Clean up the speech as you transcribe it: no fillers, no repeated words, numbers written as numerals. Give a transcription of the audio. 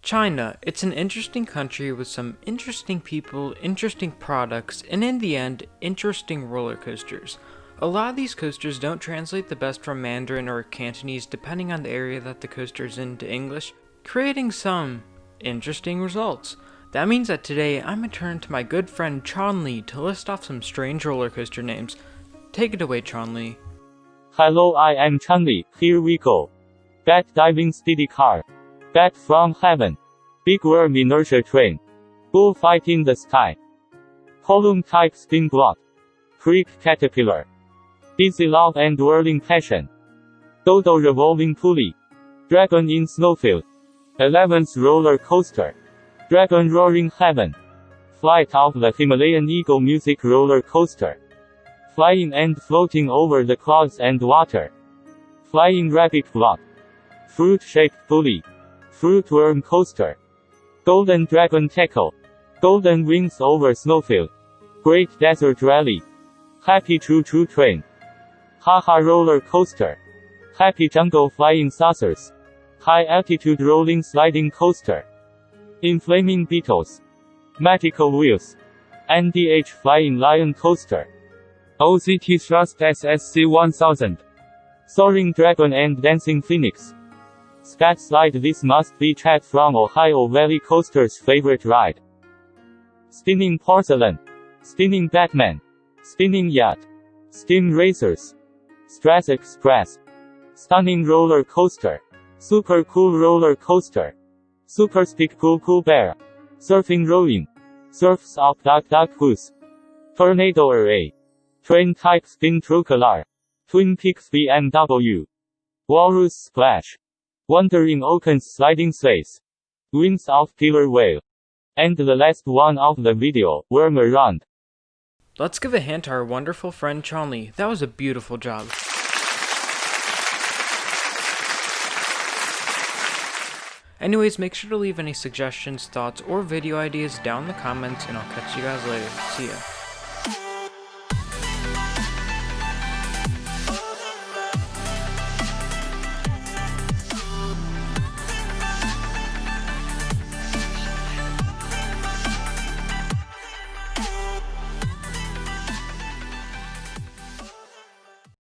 China, it's an interesting country with some interesting people, interesting products, and in the end, interesting roller coasters. A lot of these coasters don't translate the best from Mandarin or Cantonese depending on the area that the coaster's in to English, creating some interesting results. That means that today I'm going to turn to my good friend Chon Li to list off some strange roller coaster names. Take it away, Chon Li. Hello, I am Chon Li. Here we go. Bat diving steady car. Bat from heaven. Big worm inertia train. Bullfight in the sky. Column type spin block. Creek caterpillar. Dizzy love and whirling passion. Dodo revolving pulley. Dragon in snowfield. 11th roller coaster. Dragon roaring heaven. Flight of the Himalayan eagle music roller coaster. Flying and floating over the clouds and water. Flying rabbit block. Fruit-shaped pulley. Fruit worm coaster. Golden dragon tackle. Golden wings over snowfield. Great desert rally. Happy choo-choo train. Haha roller coaster. Happy jungle flying saucers. High altitude rolling sliding coaster. Inflaming beetles. Magical wheels. NDH flying lion coaster. OZT Thrust SSC 1000. Soaring dragon and dancing phoenix. Scat slide. This must be Chad from Ohio Valley Coaster's favorite ride. Spinning porcelain. Spinning Batman. Spinning yacht. Steam racers. Stress Express. Stunning roller coaster. Super cool roller coaster. Super speed cool bear. Surfing rowing. Surfs up duck goose. Tornado array. Train type spin trucolor. Twin Peaks BMW. Walrus splash. Wandering Oaken's sliding sleighs. Wings of killer whale. And the last one of the video, worm around. Let's give a hand to our wonderful friend Chon Li. That was a beautiful job. Anyways, make sure to leave any suggestions, thoughts, or video ideas down in the comments, and I'll catch you guys later. See ya.